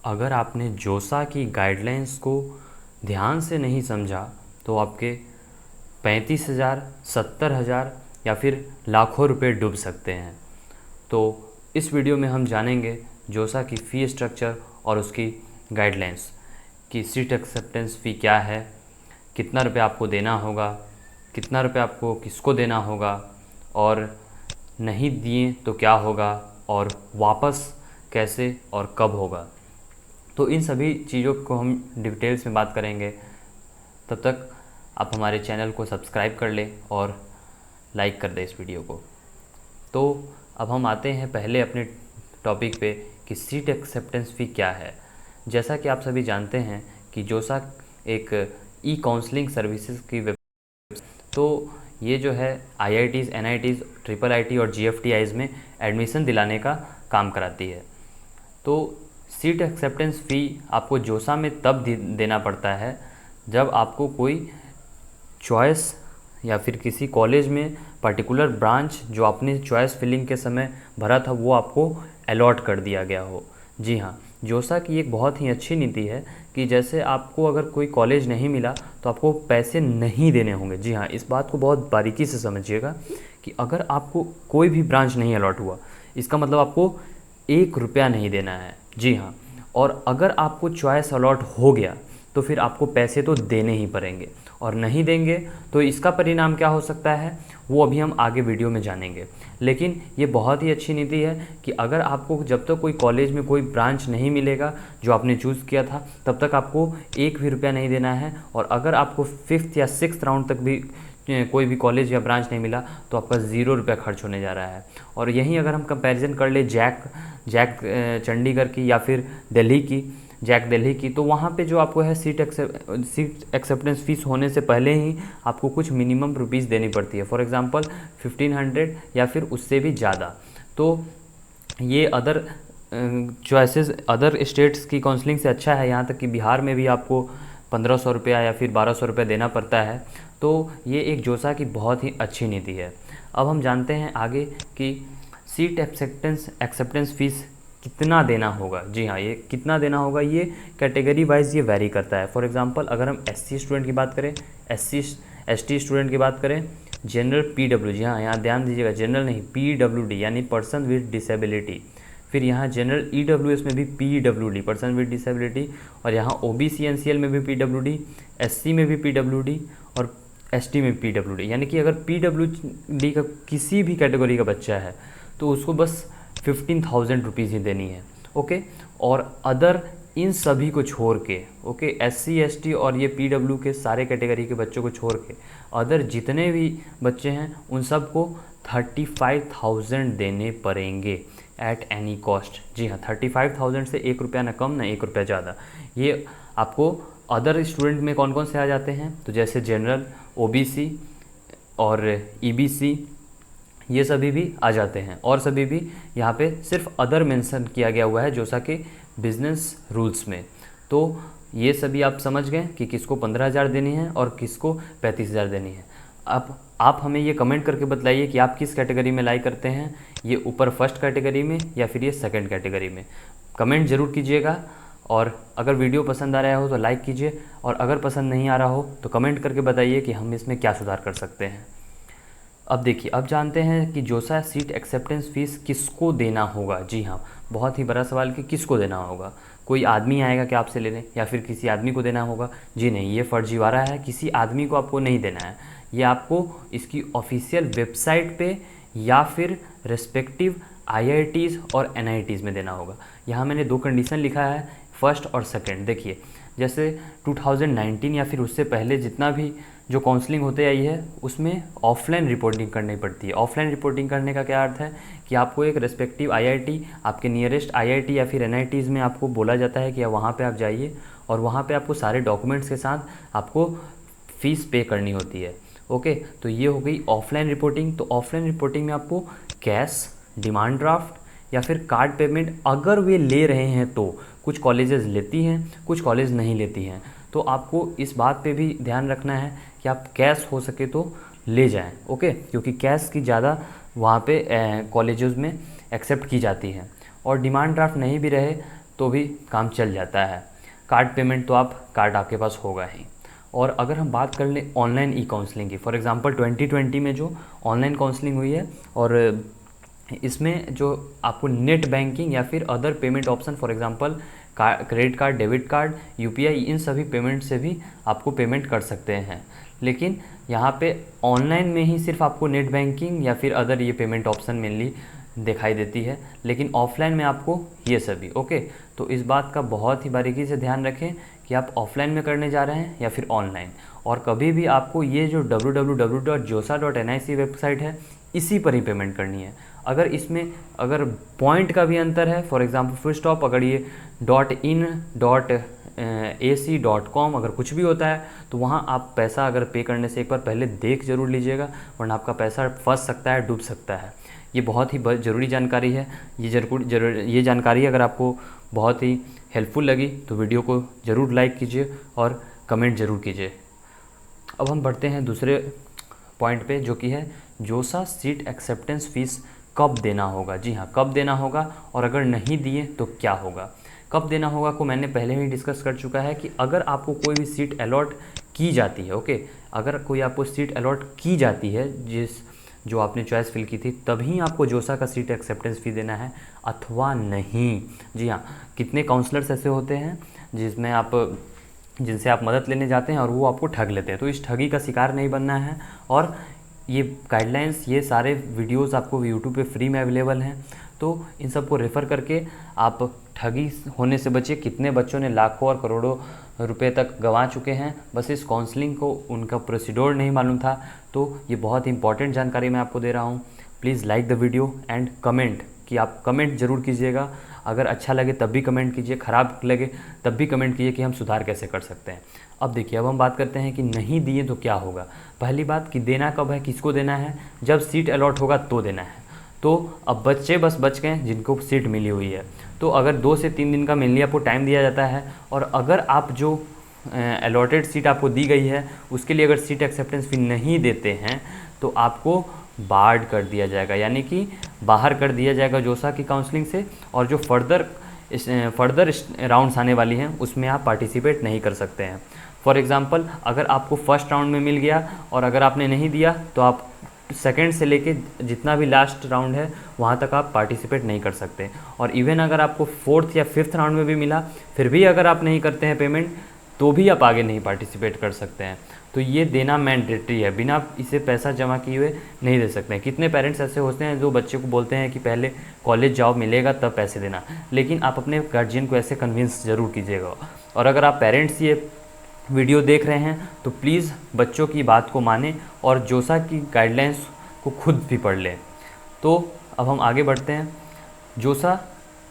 अगर आपने जोसा की गाइडलाइंस को ध्यान से नहीं समझा तो आपके 35,000, 70,000 या फिर लाखों रुपए डूब सकते हैं। तो इस वीडियो में हम जानेंगे जोसा की फ़ी स्ट्रक्चर और उसकी गाइडलाइंस कि सीट एक्सेप्टेंस फ़ी क्या है, कितना रुपये आपको देना होगा, कितना रुपये आपको किसको देना होगा, और नहीं दिए तो क्या होगा, और वापस कैसे और कब होगा। तो इन सभी चीज़ों को हम डिटेल्स में बात करेंगे। तब तक आप हमारे चैनल को सब्सक्राइब कर लें और लाइक कर दें इस वीडियो को। तो अब हम आते हैं पहले अपने टॉपिक पे कि सीट एक्सेप्टेंस फ़ी क्या है। जैसा कि आप सभी जानते हैं कि जोसा एक ई काउंसलिंग सर्विसेज की वेब, तो ये जो है IITs, NITs, IIIT और GFTIs में एडमिशन दिलाने का काम कराती है। तो सीट एक्सेप्टेंस फ़ी आपको जोसा में तब देना पड़ता है जब आपको कोई चॉइस या फिर किसी कॉलेज में पर्टिकुलर ब्रांच जो आपने चॉइस फिलिंग के समय भरा था वो आपको अलॉट कर दिया गया हो। जी हाँ, जोसा की एक बहुत ही अच्छी नीति है कि जैसे आपको अगर कोई कॉलेज नहीं मिला तो आपको पैसे नहीं देने होंगे। जी हाँ, इस बात को बहुत बारीकी से समझिएगा कि अगर आपको कोई भी ब्रांच नहीं अलॉट हुआ, इसका मतलब आपको 1 रुपया नहीं देना है। जी हाँ, और अगर आपको चॉइस अलॉट हो गया तो फिर आपको पैसे तो देने ही पड़ेंगे, और नहीं देंगे तो इसका परिणाम क्या हो सकता है वो अभी हम आगे वीडियो में जानेंगे। लेकिन ये बहुत ही अच्छी नीति है कि अगर आपको जब तक कोई कॉलेज में कोई ब्रांच नहीं मिलेगा जो आपने चूज़ किया था तब तक आपको 1 भी रुपया नहीं देना है, और अगर आपको 5th या 6th राउंड तक भी कोई भी कॉलेज या ब्रांच नहीं मिला तो आपका 0 रुपया खर्च होने जा रहा है। और यहीं अगर हम कंपैरिजन कर ले जैक चंडीगढ़ की या फिर दिल्ली की, जैक दिल्ली की, तो वहाँ पे जो आपको है सीट एक्सेप्टेंस फ़ीस होने से पहले ही आपको कुछ मिनिमम रुपीज़ देनी पड़ती है। फॉर एग्ज़ाम्पल 1500 या फिर उससे भी ज़्यादा। तो ये अदर चॉइसेस अदर स्टेट्स की काउंसलिंग से अच्छा है। यहाँ तक कि बिहार में भी आपको 1500 रुपया या फिर 1200 रुपया देना पड़ता है। तो ये एक जोसा की बहुत ही अच्छी नीति है। अब हम जानते हैं आगे कि सीट एक्सेप्टेंस फ़ीस कितना देना होगा। जी हाँ, ये कितना देना होगा ये कैटेगरी वाइज ये वैरी करता है। फॉर एग्जांपल अगर हम SC स्टूडेंट की बात करें, ST स्टूडेंट की बात करें, जनरल PW, जी हाँ यहाँ ध्यान दीजिएगा, जनरल नहीं PWD यानी पर्सन विद डिसेबिलिटी, फिर यहाँ जनरल EWS में भी PWD पर्सन विद डिसेबिलिटी, और यहाँ OBC NCL में भी PWD, SC में भी PWD और ST में PWD। यानी कि अगर PWD का किसी भी कैटेगरी का बच्चा है तो उसको बस 15,000 रुपीज़ ही देनी है। ओके, और अदर इन सभी को छोड़ के, ओके, SC ST और ये PW के सारे कैटेगरी के बच्चों को छोड़ के अदर जितने भी बच्चे हैं उन सब को 35,000 देने पड़ेंगे एट एनी कॉस्ट। जी हाँ, 35,000 से 1 रुपया ना कम ना 1 रुपया ज़्यादा। ये आपको अदर स्टूडेंट में कौन कौन से आ जाते हैं, तो जैसे जनरल, OBC और EBC, ये सभी भी आ जाते हैं। और सभी भी यहाँ पे सिर्फ अदर मेंशन किया गया हुआ है जोसा के बिजनेस रूल्स में। तो ये सभी आप समझ गए कि किसको 15,000 देनी है और किसको 35,000 देनी है। अब आप हमें ये कमेंट करके बताइए कि आप किस कैटेगरी में लाई करते हैं, ये ऊपर फर्स्ट कैटेगरी में या फिर ये सेकंड कैटेगरी में। कमेंट ज़रूर कीजिएगा, और अगर वीडियो पसंद आ रहा हो तो लाइक कीजिए, और अगर पसंद नहीं आ रहा हो तो कमेंट करके बताइए कि हम इसमें क्या सुधार कर सकते हैं। अब देखिए, अब जानते हैं कि जोसा सीट एक्सेप्टेंस फ़ीस किसको देना होगा। जी हाँ, बहुत ही बड़ा सवाल कि किसको देना होगा। कोई आदमी आएगा कि आपसे लेने, या फिर किसी आदमी को देना होगा? जी नहीं, ये फर्जीवाड़ा है, किसी आदमी को आपको नहीं देना है। ये आपको इसकी ऑफिशियल वेबसाइट पे या फिर रेस्पेक्टिव IITs और NITs में देना होगा। यहाँ मैंने 2 कंडीशन लिखा है, फर्स्ट और सेकेंड। देखिए, जैसे 2019 या फिर उससे पहले जितना भी जो काउंसलिंग होते आई है उसमें ऑफलाइन रिपोर्टिंग करनी पड़ती है। ऑफलाइन रिपोर्टिंग करने का क्या अर्थ है कि आपको एक रेस्पेक्टिव IIT, आपके नियरेस्ट IIT या फिर NITs में आपको बोला जाता है कि वहाँ पे आप जाइए, और वहाँ पे आपको सारे डॉक्यूमेंट्स के साथ आपको फ़ीस पे करनी होती है। ओके, तो ये हो गई ऑफलाइन रिपोर्टिंग। तो ऑफलाइन रिपोर्टिंग में आपको कैश, डिमांड ड्राफ्ट या फिर कार्ड पेमेंट अगर वे ले रहे हैं तो, कुछ कॉलेजेस लेती हैं, कुछ कॉलेज नहीं लेती हैं। तो आपको इस बात पे भी ध्यान रखना है कि आप कैश हो सके तो ले जाएं। ओके, क्योंकि कैश की ज़्यादा वहाँ पे कॉलेजेस में एक्सेप्ट की जाती है। और डिमांड ड्राफ्ट नहीं भी रहे तो भी काम चल जाता है। कार्ड पेमेंट तो आप कार्ड आपके पास होगा ही। और अगर हम बात कर लें ऑनलाइन ई काउंसलिंग की, फॉर एग्जांपल 2020 में जो ऑनलाइन काउंसलिंग हुई है, और इसमें जो आपको नेट बैंकिंग या फिर other payment option, for example credit card, debit card, UPI, इन सभी पेमेंट से भी आपको पेमेंट कर सकते हैं। लेकिन यहाँ पे ऑनलाइन में ही सिर्फ आपको नेट बैंकिंग या फिर अदर ये पेमेंट ऑप्शन मेनली दिखाई देती है, लेकिन ऑफलाइन में आपको ये सभी। ओके, तो इस बात का बहुत ही बारीकी से ध्यान रखें कि आप ऑफलाइन में करने जा रहे हैं या फिर ऑनलाइन। और कभी भी आपको ये जो www.josa.nic वेबसाइट है, इसी पर ही पेमेंट करनी है। अगर इसमें अगर पॉइंट का भी अंतर है, फॉर एग्जांपल फुल स्टॉप, अगर ये .in.ac.com अगर कुछ भी होता है, तो वहाँ आप पैसा अगर पे करने से एक बार पहले देख जरूर लीजिएगा, वरना आपका पैसा फंस सकता है, डूब सकता है। ये बहुत ही ज़रूरी जानकारी है। ये जानकारी अगर आपको बहुत ही हेल्पफुल लगी तो वीडियो को ज़रूर लाइक कीजिए और कमेंट ज़रूर कीजिए। अब हम बढ़ते हैं दूसरे पॉइंट पे, जो कि है जोसा सीट एक्सेप्टेंस फ़ीस कब देना होगा। जी हाँ, कब देना होगा, और अगर नहीं दिए तो क्या होगा। कब देना होगा को मैंने पहले ही डिस्कस कर चुका है कि अगर आपको कोई भी सीट अलॉट की जाती है, ओके, अगर कोई आपको सीट अलॉट की जाती है जो आपने चॉइस फिल की थी, तभी आपको जोसा का सीट एक्सेप्टेंस फ़ी देना है, अथवा नहीं। जी हाँ, कितने काउंसलर्स ऐसे होते हैं जिनसे आप मदद लेने जाते हैं और वो आपको ठग लेते हैं, तो इस ठगी का शिकार नहीं बनना है। और ये गाइडलाइंस, ये सारे वीडियोस आपको यूट्यूब पे फ्री में अवेलेबल हैं, तो इन सब को रेफ़र करके आप ठगी होने से बचिए। कितने बच्चों ने लाखों और करोड़ों रुपए तक गंवा चुके हैं, बस इस काउंसलिंग को उनका प्रोसीड्योर नहीं मालूम था। तो ये बहुत इंपॉर्टेंट जानकारी मैं आपको दे रहा हूँ। Please like the video and comment, कि आप कमेंट ज़रूर कीजिएगा। अगर अच्छा लगे तब भी कमेंट कीजिए, ख़राब लगे तब भी कमेंट कीजिए कि हम सुधार कैसे कर सकते हैं। अब देखिए, अब हम बात करते हैं कि नहीं दिए तो क्या होगा। पहली बात कि देना कब है, किसको देना है, जब सीट अलॉट होगा तो देना है। तो अब बच्चे बस बच गए जिनको सीट मिली हुई है। तो अगर 2 से 3 दिन का मेनली आपको टाइम दिया जाता है, और अगर आप जो अलॉटेड सीट आपको दी गई है उसके लिए अगर सीट एक्सेप्टेंस फी नहीं देते हैं, तो आपको बार्ड कर दिया जाएगा, यानी कि बाहर कर दिया जाएगा जोसा की काउंसलिंग से। और जो फर्दर राउंड्स आने वाली हैं उसमें आप पार्टिसिपेट नहीं कर सकते हैं। फॉर एग्ज़ाम्पल, अगर आपको फर्स्ट राउंड में मिल गया और अगर आपने नहीं दिया, तो आप सेकंड से लेके जितना भी लास्ट राउंड है वहाँ तक आप पार्टिसिपेट नहीं कर सकते। और इवन अगर आपको 4th या 5th राउंड में भी मिला, फिर भी अगर आप नहीं करते हैं पेमेंट, तो भी आप आगे नहीं पार्टिसिपेट कर सकते हैं। तो ये देना मैंडेटरी है, बिना इसे पैसा जमा किए हुए नहीं दे सकते हैं। कितने पेरेंट्स ऐसे होते हैं जो बच्चे को बोलते हैं कि पहले कॉलेज जाओ, मिलेगा तब पैसे देना, लेकिन आप अपने गार्जियन को ऐसे कन्विंस ज़रूर कीजिएगा। और अगर आप पेरेंट्स ये वीडियो देख रहे हैं तो प्लीज़ बच्चों की बात को मानें और जोसा की गाइडलाइंस को खुद भी पढ़ लें। तो अब हम आगे बढ़ते हैं। जोसा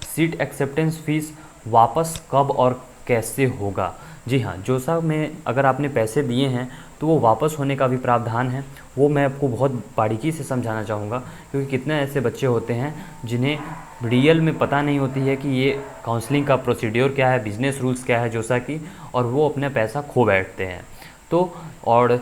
सीट एक्सेप्टेंस फ़ीस वापस कब और कैसे होगा। जी हाँ, जोसा में अगर आपने पैसे दिए हैं तो वो वापस होने का भी प्रावधान है। वो मैं आपको बहुत बारीकी से समझाना चाहूँगा, क्योंकि कितने ऐसे बच्चे होते हैं जिन्हें रियल में पता नहीं होती है कि ये काउंसलिंग का प्रोसीड्योर क्या है, बिजनेस रूल्स क्या है जोसा की, और वो अपना पैसा खो बैठते हैं। तो और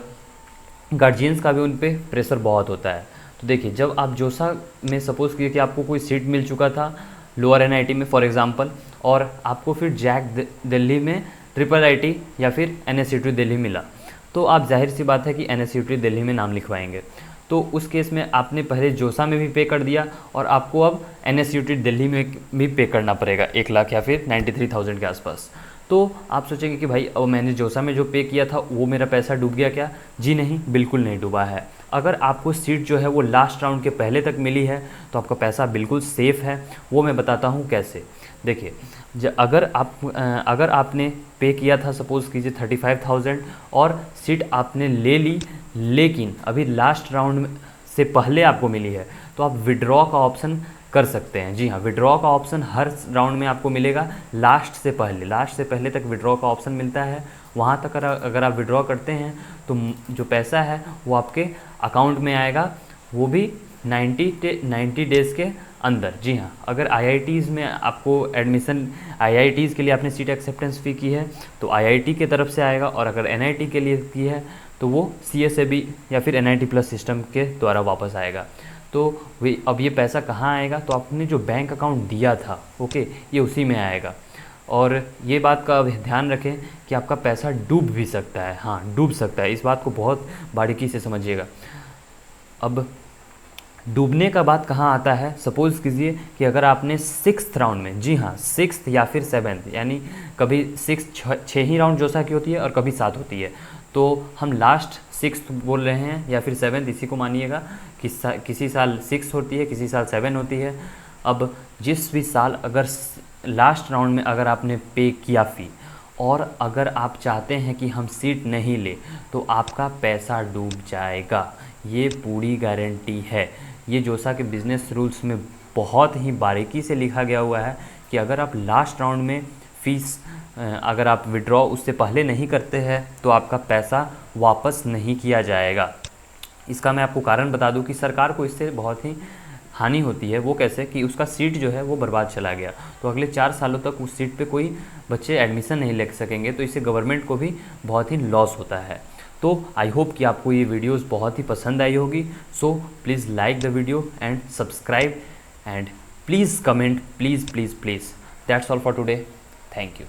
गार्जियंस का भी उन पर प्रेशर बहुत होता है। तो देखिए, जब आप जोसा में सपोज़ कीजिए कि आपको कोई सीट मिल चुका था लोअर एनआईटी में फॉर एग्ज़ाम्पल, और आपको फिर जैक दिल्ली में, ट्रिपल आईटी या फिर एनएसयूटी दिल्ली मिला, तो आप जाहिर सी बात है कि एनएसयूटी दिल्ली में नाम लिखवाएंगे। तो उस केस में आपने पहले जोसा में भी पे कर दिया और आपको अब एनएसयूटी दिल्ली में भी पे करना पड़ेगा 1 लाख या फिर 93,000 के आसपास। तो आप सोचेंगे कि भाई अब मैंने जोसा में जो पे किया था वो मेरा पैसा डूब गया क्या? जी नहीं, बिल्कुल नहीं डूबा है। अगर आपको सीट जो है वो लास्ट राउंड के पहले तक मिली है तो आपका पैसा बिल्कुल सेफ़ है। वो मैं बताता हूँ कैसे। देखिए, अगर आपने पे किया था सपोज़ कीजिए 35,000 और सीट आपने ले ली, लेकिन अभी लास्ट राउंड से पहले आपको मिली है, तो आप विड्रॉ का ऑप्शन कर सकते हैं। जी हाँ, विड्रॉ का ऑप्शन हर राउंड में आपको मिलेगा। लास्ट से पहले तक विड्रॉ का ऑप्शन मिलता है। वहाँ तक अगर आप विड्रॉ करते हैं तो जो पैसा है वो आपके अकाउंट में आएगा, वो भी 90 डेज़ के अंदर। जी हाँ, अगर आईआईटीज़ में आपको एडमिशन, आईआईटीज़ के लिए आपने सीट एक्सेप्टेंस फ़ी की है तो आईआईटी की तरफ से आएगा, और अगर एनआईटी के लिए की है तो वो सीएसएबी या फिर एनआईटी प्लस सिस्टम के द्वारा वापस आएगा। तो अब ये पैसा कहाँ आएगा? तो आपने जो बैंक अकाउंट दिया था, ओके, ये उसी में आएगा। और ये बात का ध्यान रखें कि आपका पैसा डूब भी सकता है, हाँ डूब सकता है, इस बात को बहुत बारीकी से समझिएगा। अब डूबने का बात कहाँ आता है, सपोज़ कीजिए कि अगर आपने 6th राउंड में, जी हाँ 6th या फिर 7th, यानी कभी 6 ही राउंड जोसा की होती है और कभी 7 होती है, तो हम लास्ट 6th बोल रहे हैं या फिर 7th, इसी को मानिएगा कि किसी साल 6 होती है, किसी साल 7 होती है। अब जिस भी साल अगर लास्ट राउंड में अगर आपने पे किया फ़ी और अगर आप चाहते हैं कि हम सीट नहीं ले तो आपका पैसा डूब जाएगा, ये पूरी गारंटी है। ये जोसा के बिज़नेस रूल्स में बहुत ही बारीकी से लिखा गया हुआ है कि अगर आप लास्ट राउंड में फ़ीस अगर आप विड्रॉ उससे पहले नहीं करते हैं तो आपका पैसा वापस नहीं किया जाएगा। इसका मैं आपको कारण बता दूं कि सरकार को इससे बहुत ही हानि होती है। वो कैसे कि उसका सीट जो है वो बर्बाद चला गया, तो अगले 4 सालों तक उस सीट पे कोई बच्चे एडमिशन नहीं ले सकेंगे, तो इससे गवर्नमेंट को भी बहुत ही लॉस होता है। तो आई होप कि आपको ये वीडियोस बहुत ही पसंद आई होगी। So please like the video and subscribe and please comment, please please please. That's all for today, thank you.